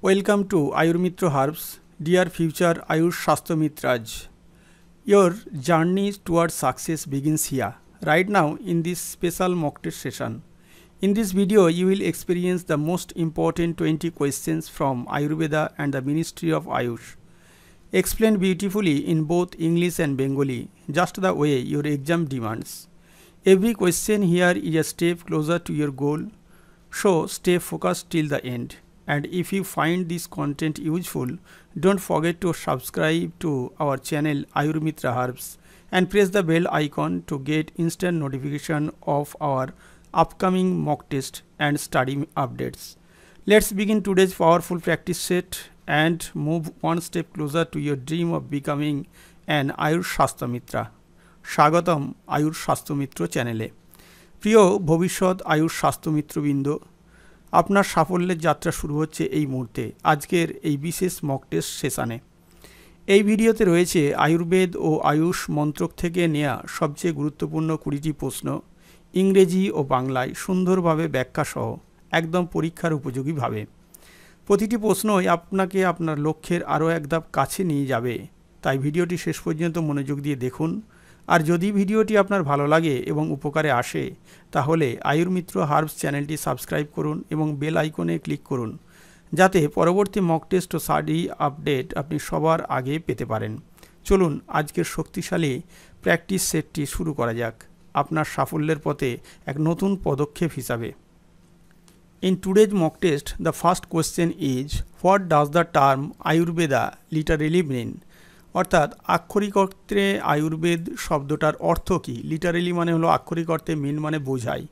Welcome to Ayurmitra Herbs, dear future Ayush Shastomitraj. Your journey towards success begins here, right now in this special mock test session. In this video, you will experience the most important 20 questions from Ayurveda and the Ministry of Ayush. Explained beautifully in both English and Bengali, just the way your exam demands. Every question here is a step closer to your goal, so stay focused till the end. And if you find this content useful, don't forget to subscribe to our channel Ayurmitra Herbs and press the bell icon to get instant notification of our upcoming mock test and study updates. Let's begin today's powerful practice set and move one step closer to your dream of becoming an Ayush Shastomitra. স্বাগতম আয়ুষ স্বাস্থ্যমিত্র চ্যানেলে। প্রিয় ভবিষ্যৎ আয়ুষ স্বাস্থ্যমিত্রবৃন্দ, আপনার সাফল্যের যাত্রা শুরু হচ্ছে এই মুহূর্তে আজকের এই বিশেষ মক টেস্ট সেশনে। এই ভিডিওতে রয়েছে আয়ুর্বেদ ও আয়ুষ মন্ত্রক থেকে নেওয়া সবচেয়ে গুরুত্বপূর্ণ 20টি প্রশ্ন, ইংরেজি ও বাংলায় সুন্দরভাবে ব্যাখ্যা সহ একদম পরীক্ষার উপযোগীভাবে। প্রতিটি প্রশ্নই আপনাকে আপনার লক্ষ্যের আরও এক ধাপ কাছে নিয়ে যাবে, তাই ভিডিওটি শেষ পর্যন্ত মনোযোগ দিয়ে দেখুন। আর যদি ভিডিওটি আপনার ভালো লাগে এবং উপকারে আসে, তাহলে আয়ুর্মিত্র হার্বস চ্যানেলটি সাবস্ক্রাইব করুন এবং বেল আইকনে ক্লিক করুন, যাতে পরবর্তী মক টেস্ট ও স্টাডি আপডেট আপনি সবার আগে পেতে পারেন। চলুন আজকের শক্তিশালী প্র্যাকটিস সেটটি শুরু করা যাক, আপনার সাফল্যের পথে এক নতুন পদক্ষেপ হিসাবে। In today's mock test, the first question is, what does the term Ayurveda literally mean? অর্থাৎ আক্ষরিক অর্থে আয়ুর্বেদ শব্দটার অর্থ কী? লিটারেলি মানে হলো আক্ষরিক অর্থে, মিন মানে বোঝায়,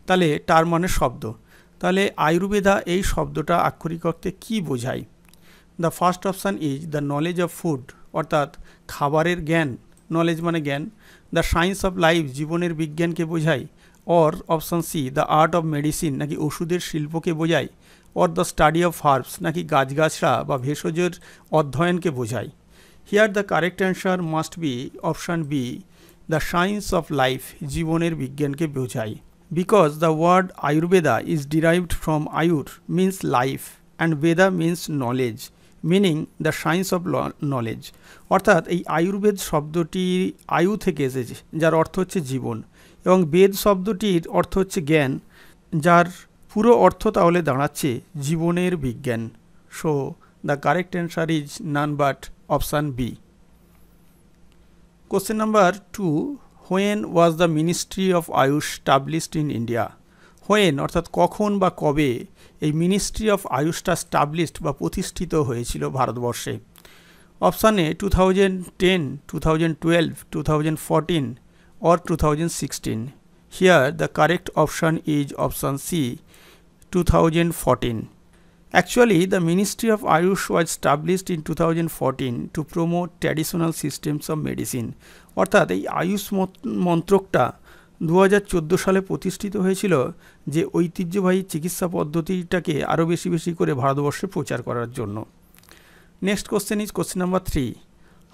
তাহলে টার্ম মানে শব্দ। তাহলে আয়ুর্বেদা এই শব্দটা আক্ষরিক অর্থে কী বোঝায়? The first option is the knowledge of food, অর্থাৎ খাবারের জ্ঞান, নলেজ মানে জ্ঞান। দ্য সায়েন্স অফ লাইফ, জীবনের বিজ্ঞানকে বোঝায়। Or option C the art of medicine, নাকি ওষুধের শিল্পকে বোঝায়। Or the study of herbs, নাকি গাছগাছরা বা ভেষজের অধ্যয়নকে বোঝায়। Here the correct answer must be option B, the science of life, জীবনের বিজ্ঞানকে বোঝায়। Because the word Ayurveda is derived from Ayur means life and Veda means knowledge, meaning the science of knowledge. অর্থাৎ এই আয়ুর্বেদ শব্দটি আয়ু থেকে এসেছে, যার অর্থ হচ্ছে জীবন, এবং বেদ শব্দটির অর্থ হচ্ছে জ্ঞান, যার পুরো অর্থ তাহলে দাঁড়াচ্ছে জীবনের বিজ্ঞান। So the correct answer is none but option B. Question number 2, when was the Ministry of Ayush established in India? When অর্থাৎ কখন বা কবে এই মিনিস্ট্রি অফ আয়ুষটা established বা প্রতিষ্ঠিত হয়েছিল ভারতবর্ষে? Option A 2010, 2012, 2014 or 2016. Here the correct option is option C, 2014. Actually, the Ministry of Ayush was established in 2014 to promote traditional systems of medicine. অর্থাৎ এই আয়ুষ মন্ত্রকটা 2014 সালে প্রতিষ্ঠিত হয়েছিল, যে ঐতিহ্যবাহী চিকিৎসা পদ্ধতিটাকে আরও বেশি বেশি করে ভারতবর্ষে প্রচার করার জন্য। Next question is question number 3,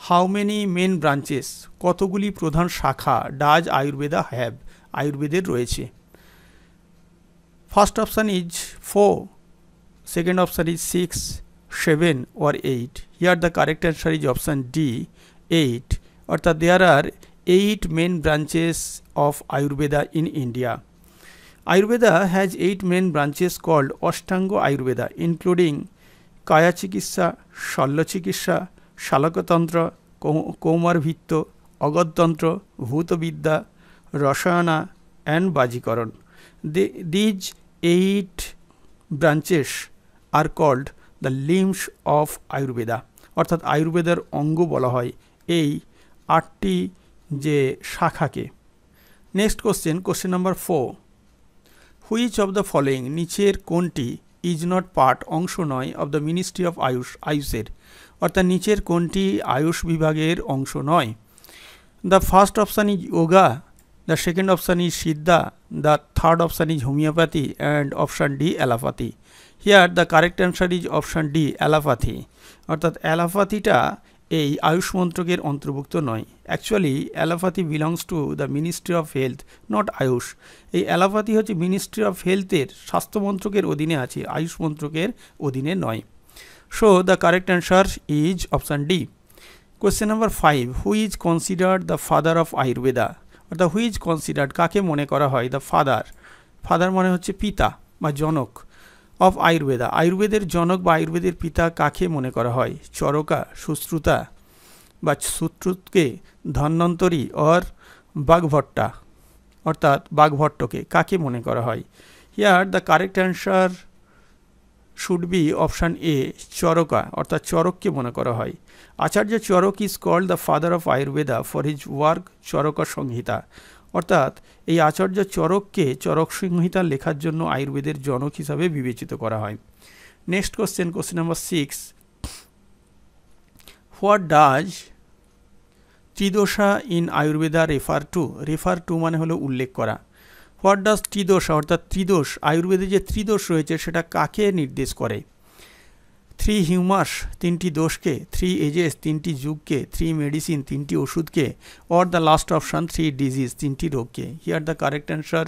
how many men branches, কতগুলি প্রধান শাখা ডাজ আয়ুর্বেদা হ্যাভ, আয়ুর্বেদের রয়েছে? First option is 4, second option is 6, 7 or 8. Here the correct answer is option D, 8. অর্থাৎ there are 8 main branches of Ayurveda in India. Ayurveda has 8 main branches called Ashtanga Ayurveda, including Kaya Chikitsa, Shalya Chikitsa, Shalakatantra, Kaumarvitya, Agadtantra, Bhutavidya, Rasayana and Bajikaran. These 8 branches are called the limbs of Ayurveda. অর্থাৎ আয়ুর্বেদার অঙ্গ বলা হয় এই 8টি যে শাখাকে। Next question, question number 4, which of the following, নিচের কোনটি ইজ নট পার্ট, অংশ নয়, of the ministry of AYUSH, আয়ুষের, অর্থাৎ নিচের কোনটি আয়ুষ বিভাগের অংশ নয়? The first option is yoga, the second option is Siddha, the third option is homeopathy and option D allopathy. Here the correct answer is option D, allopathy. অর্থাৎ অ্যালোপ্যাথিটা এই আয়ুষ মন্ত্রকের অন্তর্ভুক্ত নয়। Actually allopathy belongs to the ministry of health, not Ayush. এই allopathy হচ্ছে ministry of হেলথের, স্বাস্থ্য মন্ত্রকের অধীনে আছে, আয়ুষ মন্ত্রকের অধীনে নয়। So the correct answer is option D. Question number 5. Who is considered the father of Ayurveda? অর্থাৎ who is considered কাকে মনে করা হয় the father? ফাদার মানে হচ্ছে পিতা বা জনক অফ আয়ুর্বেদা। আয়ুর্বেদের জনক বা আয়ুর্বেদের পিতা কাকে মনে করা হয়? চরকা, সুশ্রুতা বা সুশ্রুতকে, ধন্বন্তরী অর বাগভট্টা অর্থাৎ বাগভট্টকে কাকে মনে করা হয়? Here the correct answer should be option A, Charaka অর্থাৎ চরককে মনে করা হয়। Acharya Charak is called the father of Ayurveda for his work Charaka Samhita. অর্থাৎ এই আচার্য চরককে চরক সংহিতা লেখার জন্য আয়ুর্বেদের জনক হিসাবে বিবেচিত করা হয়। Next question, question number 6. What does tridosha in Ayurveda refer to? Refer to মানে হলো উল্লেখ করা। হোয়াট ডাজ ত্রিদোষা অর্থাৎ ত্রিদোষ, আয়ুর্বেদে যে ত্রিদোষ রয়েছে সেটা কাকে নির্দেশ করে? 3 হিউমাস 3টি দোষকে, 3 এজেস 3টি যুগকে, 3 মেডিসিন 3টি ওষুধকে, or the last option 3 disease 3টি রোগকে। Here the correct answer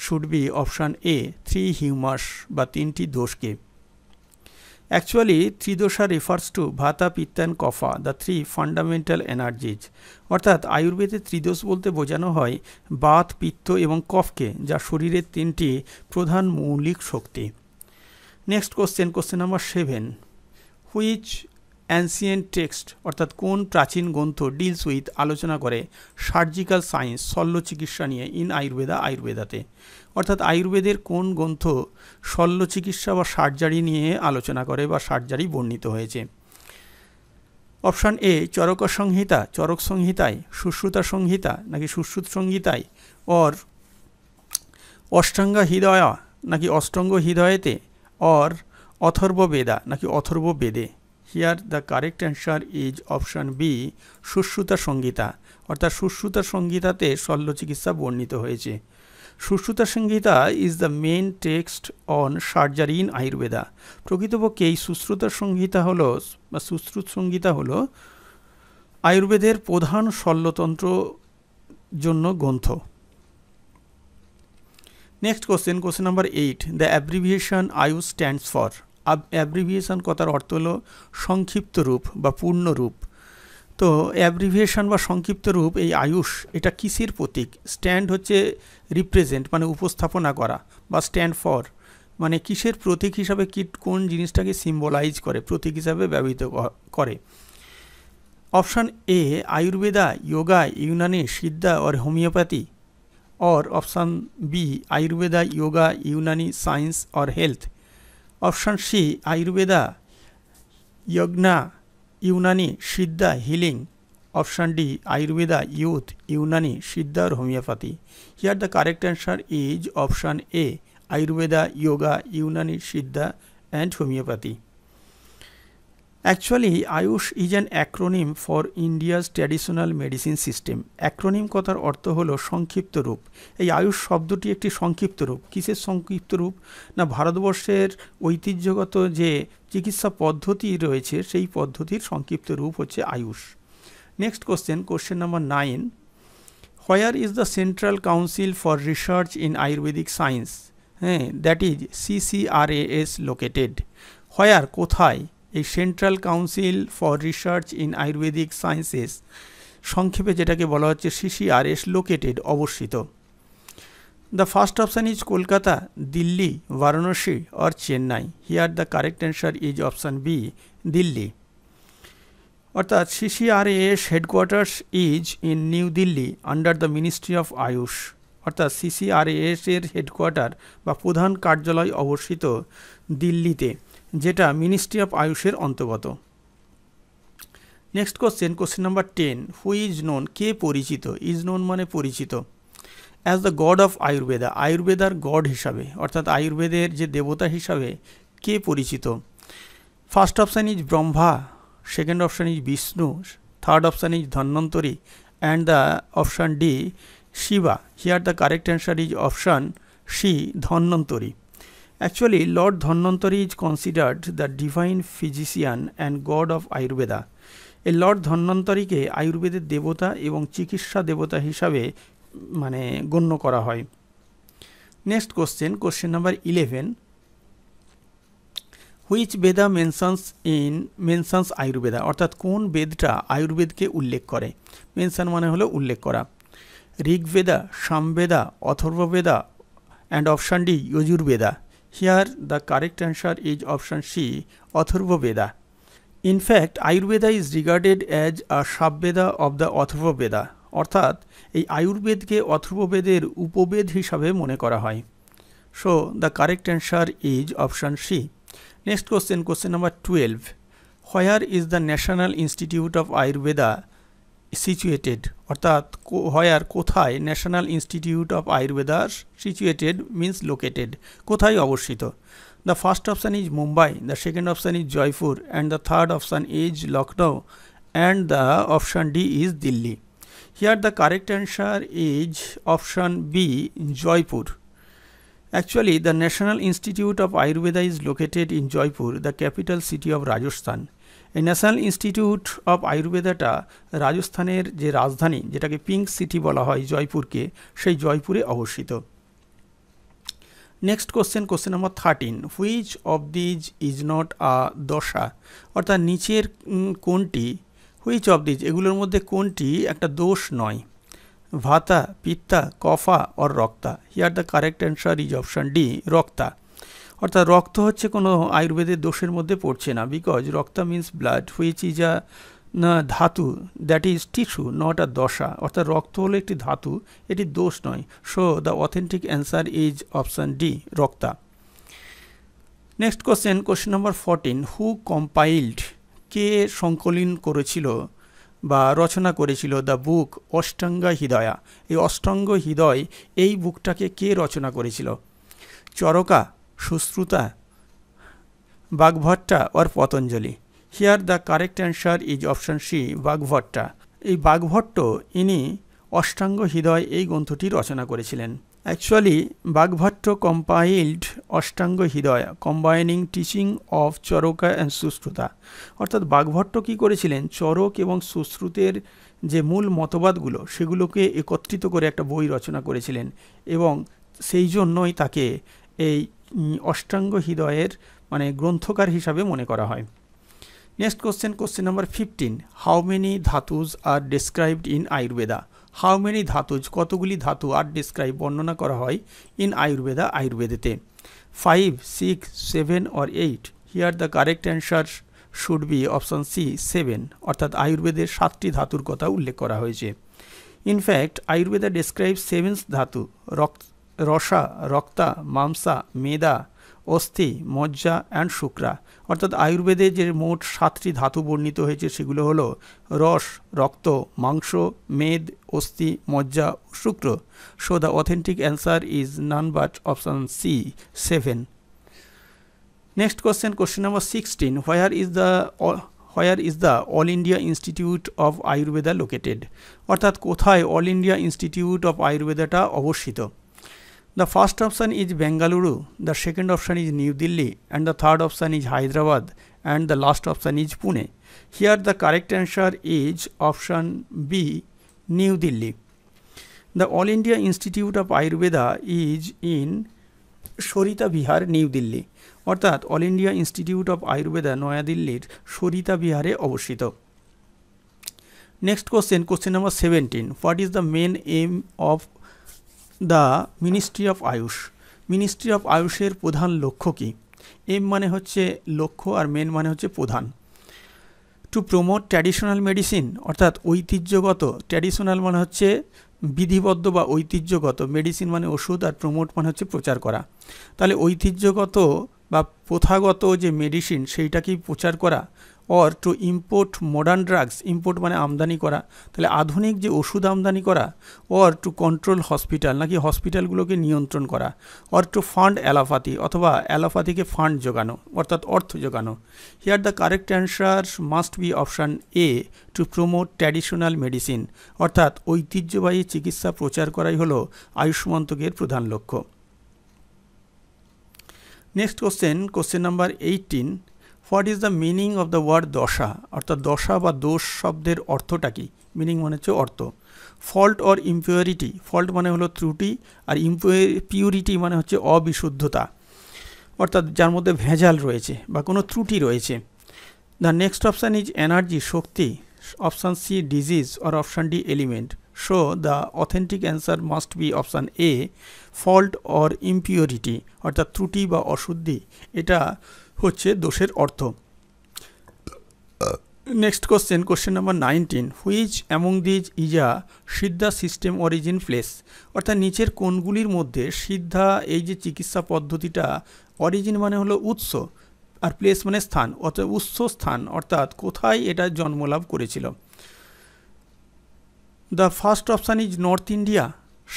should be option A, 3 humours বা 3টি দোষকে। Actually tridosha refers to vata, pitta and kapha, the 3 fundamental energies. অর্থাৎ আয়ুর্বেদে ত্রিদোষ বলতে বোঝানো হয় বাত, পিত্ত এবং কফকে, যা শরীরের 3টি প্রধান মৌলিক শক্তি। Next question, question number 7. Which ancient text অর্থাৎ কোন প্রাচীন গ্রন্থ ডিলস উইথ আলোচনা করে সার্জিক্যাল সায়েন্স শল্য চিকিৎসা নিয়ে ইন আয়ুর্বেদা, আয়ুর্বেদাতে। অর্থাৎ আয়ুর্বেদের কোন গ্রন্থ শল্য চিকিৎসা বা সার্জারি নিয়ে আলোচনা করে বা সার্জারি বর্ণিত হয়েছে? অপশান এ, চরক সংহিতা, চরক সংহিতায়, সুশ্রুতা সংহিতা নাকি সুশ্রুত সংহিতায়, অর অষ্টাঙ্গ হৃদয়া নাকি অষ্টঙ্গ হৃদয়েতে, অর অথর্ব বেদা নাকি অথর্ব বেদে। Here the correct answer is option B, Sushruta Samhita. অর্থাৎ সুশ্রুতা সংহিতাতে শল্য চিকিৎসা বর্ণিত হয়েছে। Sushruta Samhita is the main text on surgery in Ayurveda. প্রকৃতপক্ষে এই সুশ্রুতা সংহিতা হলো বা সুশ্রুত সংহিতা হলো আয়ুর্বেদের প্রধান শল্যতন্ত্র জন্য গ্রন্থ। Next question, question number 8. The abbreviation Ayush stands for. Abbreviation কথার অর্থ হলো সংক্ষিপ্ত রূপ বা পূর্ণ রূপ। তো অ্যাব্রিভিয়েশন বা সংক্ষিপ্ত রূপ এই আয়ুষ, এটা কিসের প্রতীক? স্ট্যান্ড হচ্ছে রিপ্রেজেন্ট মানে উপস্থাপনা করা, বা স্ট্যান্ড ফর মানে কিসের প্রতীক হিসাবে, কোন জিনিসটাকে সিম্বলাইজ করে, প্রতীক হিসাবে ব্যবহৃত করে। অপশান এ, আয়ুর্বেদা, যোগা, ইউনানি, সিদ্ধা और হোমিওপ্যাথি, और ऑप्शन बी आयुर्वेदा, योगा, यूनानी, साइंस और हेल्थ। ऑप्शन सी आयुर्वेदा, यज्ञा, यूनानी, सिद्धा, healing. Option D Ayurveda, youth, यूनानी, सिद्धा और homeopathy. Here the correct answer is option A, Ayurveda, yoga, यूनानी, सिद्धा and homeopathy. Actually, Ayush is an acronym for India's traditional medicine system. Acronym কথার অর্থ হলো সংক্ষিপ্ত রূপ। এই আয়ুষ শব্দটি একটি সংক্ষিপ্ত রূপ। কিসের সংক্ষিপ্ত রূপ? না ভারতবর্ষের ঐতিহ্যগত যে চিকিৎসা পদ্ধতি রয়েছে সেই পদ্ধতির সংক্ষিপ্ত রূপ হচ্ছে AYUSH. Next question, question number 9. Where is the central council for research in Ayurvedic science? That is CCRAS located. Where কোথায় এই central council for research in Ayurvedic sciences, সংক্ষেপে যেটাকে বলা হচ্ছে CCRAS লোকেটেড, অবস্থিত। The first option is Kolkata, Delhi, Varanasi আর Chennai. Here the correct answer is option B, Delhi. অর্থাৎ CCRAS headquarters is in New Delhi under the ministry of Ayush. অর্থাৎ CCRAS এর হেডকোয়ার্টার বা প্রধান কার্যালয় অবস্থিত দিল্লিতে, যেটা মিনিস্ট্রি অফ আয়ুষের অন্তর্গত। Next question, question number 10. Who is known, কে পরিচিত? ইজ নোন মানে পরিচিত। As the god of Ayurveda, আয়ুর্বেদার গড হিসাবে, অর্থাৎ আয়ুর্বেদের যে দেবতা হিসাবে কে পরিচিত? First option is Brahma, second option is Vishnu, third option is Dhanvantari and the option D Shiva. Here the correct answer is option C, Dhanvantari. Actually, Lord Dhanvantari is considered the divine physician and god of Ayurveda. এই Lord ধন্বন্তরীকে আয়ুর্বেদের দেবতা এবং চিকিৎসা দেবতা হিসাবে মানে গণ্য করা হয়। Next question, question number 11. Which Vedha mentions Ayurveda, অর্থাৎ কোন বেদটা আয়ুর্বেদকে উল্লেখ করে। মেনশন মানে হলো উল্লেখ করা। Rigveda, Samaveda, Atharvaveda, and option D Yajurveda. Here the correct answer is option C, Atharvaveda. In fact, Ayurveda is regarded as a sub-Veda of the Atharvaveda, অর্থাৎ এই আয়ুর্বেদকে অথর্ববেদের উপবেদ হিসাবে মনে করা হয়। So, the correct answer is option C. Next question, question number 12. Where is the National Institute of Ayurveda situated? অর্থাৎ where, কোথায় national institute of Ayurveda situated means located, কোথায় অবস্থিত। The first option is Mumbai, the second option is Jaipur, and the third option is Lucknow, and the option D is Delhi. Here the correct answer is option B, Jaipur. Actually, the National Institute of Ayurveda is located in Jaipur, the capital city of Rajasthan. এই national institute of আয়ুর্বেদাটা রাজস্থানের যে রাজধানী, যেটাকে pink city বলা হয় জয়পুরকে, সেই জয়পুরে অবস্থিত। Next question, question number 13. Which of these is not a dosha, অর্থাৎ নিচের কোনটি, হুইচ অফ দিজ এগুলোর মধ্যে কোনটি একটা দোষ নয়। Vata, pitta, kapha or rakta. Here the correct answer is option D, rakta. অর্থাৎ রক্ত হচ্ছে কোনো আয়ুর্বেদের দোষের মধ্যে পড়ছে না, because rakta means blood, which is a dhatu, that is tissue, not a dosha. অর্থাৎ রক্ত হলো একটি ধাতু, এটি দোষ নয়। So the authentic answer is option D, rakta. Next question, question number 14. Who compiled, কে সংকলন করেছিল বা রচনা করেছিল দ্য বুক অষ্টাঙ্গ হৃদয়া। এই অষ্টাঙ্গ হৃদয় এই বুকটাকে কে রচনা করেছিল? Charaka, Sushruta, Vagbhata or Patanjali. Here the correct answer is option C, Vagbhata. এই বাগভট্ট ইনি অষ্টাঙ্গ হৃদয় এই গ্রন্থটি রচনা করেছিলেন। Actually Vagbhata compiled Ashtanga Hridaya combining teaching of Charaka and Sushruta. অর্থাৎ বাগভট্ট কী করেছিলেন, চরক এবং সুশ্রুতের যে মূল মতবাদগুলো সেগুলোকে একত্রিত করে একটা বই রচনা করেছিলেন, এবং সেই জন্যই তাকে এই অষ্টাঙ্গ হৃদয়ের মানে গ্রন্থকার হিসাবে মনে করা হয়। Next question, question number 15. How many dhatus are described in Ayurveda. How many dhatus, কতগুলি ধাতু আর ডিসক্রাইব বর্ণনা করা হয় ইন আয়ুর্বেদা আয়ুর্বেদেতে। 5, 6, 7 or 8। Here the correct answer should be option C, 7। অর্থাৎ আয়ুর্বেদের 7টি ধাতুর কথা উল্লেখ করা হয়েছে। ইনফ্যাক্ট আয়ুর্বেদা ডিসক্রাইব 7 ধাতু, রসা, রক্তা, মাংসা, মেদা, অস্থি, মজ্জা অ্যান্ড শুক্রা। অর্থাৎ আয়ুর্বেদে যে মোট 7টি ধাতু বর্ণিত হয়েছে সেগুলো হলো রস, রক্ত, মাংস, মেদ, অস্থি, মজ্জা ও শুক্র। So the authentic answer is none but option C, 7। Next question, question number 16. Where is the All India institute of Ayurveda located. অর্থাৎ কোথায় অল ইন্ডিয়া ইনস্টিটিউট অফ আয়ুর্বেদাটা অবস্থিত? The first option is Bengaluru, the second option is New Delhi, and the third option is Hyderabad, and the last option is Pune. Here the correct answer is option B, New Delhi. The All India Institute of Ayurveda is in Sharita Vihar, New Delhi. অর্থাৎ all India institute of Ayurveda নয়াদিল্লির সরিতা বিহারে অবস্থিত। Next question, question number 17. What is the main aim of the ministry of AYUSH. Ministry of আয়ুষের প্রধান লক্ষ্য কী? M মানে হচ্ছে লক্ষ্য আর মেন মানে হচ্ছে প্রধান। টু প্রমোট ট্র্যাডিশনাল মেডিসিন, অর্থাৎ ঐতিহ্যগত, ট্র্যাডিশনাল মানে হচ্ছে বিধিবদ্ধ বা ঐতিহ্যগত, মেডিসিন মানে ওষুধ, আর প্রমোট মানে হচ্ছে প্রচার করা। তাহলে ঐতিহ্যগত বা প্রথাগত যে মেডিসিন সেইটাকেই প্রচার করা। Or two import modern drugs, import মানে আমদানি করা, তাহলে আধুনিক যে ওষুধ আমদানি করা। অর টু কন্ট্রোল হসপিটাল, নাকি হসপিটালগুলোকে নিয়ন্ত্রণ করা। অর টু ফান্ড অ্যালোপ্যাথি, অথবা অ্যালোপ্যাথিকে ফান্ড যোগানো অর্থাৎ অর্থ যোগানো। Here the correct answer must be option A, to promote traditional medicine, অর্থাৎ ঐতিহ্যবাহী চিকিৎসা প্রচার করাই হলো আয়ুষ মন্ত্রকের প্রধান লক্ষ্য। Next question, question number 18. What is the meaning of the word dasha, অর্থাৎ দশা বা দোষ শব্দের অর্থটা কী? মিনিং মানে হচ্ছে অর্থ। ফল্ট অর ইম্পিউরিটি, ফল্ট মানে হলো ত্রুটি, আর পিউরিটি মানে হচ্ছে অবিশুদ্ধতা। অর্থাৎ যার মধ্যে ভেজাল রয়েছে বা কোনো ত্রুটি রয়েছে। The next option is energy, শক্তি, option C disease or option D element. So the authentic answer must be option A, fault or impurity, অর্থাৎ ত্রুটি বা অশুদ্ধি, এটা হচ্ছে দোষের অর্থ। Next question number 19, which among these is a Siddha system origin place, অর্থাৎ নিচের কোনগুলির মধ্যে সিদ্ধা এই যে চিকিৎসা পদ্ধতিটা, অরিজিন মানে হলো উৎস আর প্লেস মানে স্থান, অর্থাৎ উৎস স্থান, অর্থাৎ কোথায় এটা জন্মলাভ করেছিল। The first option is north India,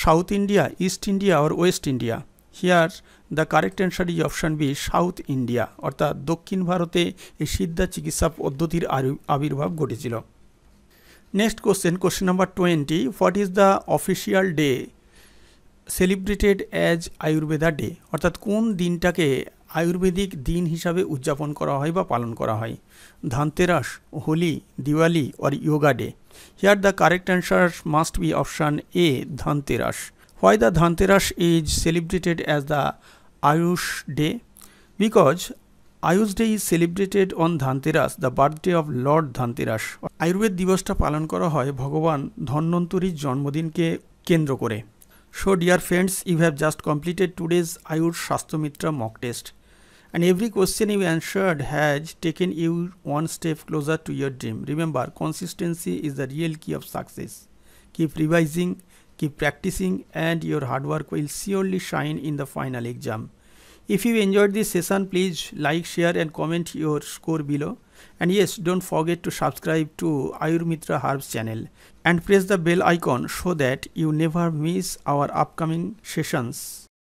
south India, east India or west India. Here the correct answer is option B, south India, অর্থাৎ দক্ষিণ ভারতে এই সিদ্ধা চিকিৎসা পদ্ধতির আবির্ভাব ঘটেছিল। Next question number 20, what is the official day celebrated as Ayurveda day, অর্থাৎ কোন দিনটাকে আয়ুর্বেদিক দিন হিসাবে উদযাপন করা হয় বা পালন করা হয়। Dhanteras, Holi, Diwali or yoga day. Here the correct answer must be option A, Dhanteras. Why the Dhanteras is celebrated as the Ayush Day? Because Ayush Day is celebrated on Dhanteras, the birthday of Lord Dhanteras. Ayurveda দিবসটা পালন করা হয় ভগবান ধন্বন্তরীর জন্মদিনকে কেন্দ্র করে। So dear friends, you have just completed today's Ayush Shastramitra mock test, and every question you answered has taken you one step closer to your dream. Remember, consistency is the real key of success. Keep revising, keep practicing, and your hard work will surely shine in the final exam. If you enjoyed this session, please like, share and comment your score below. And yes, don't forget to subscribe to Ayurmitra Herbs channel and press the bell icon so that you never miss our upcoming sessions.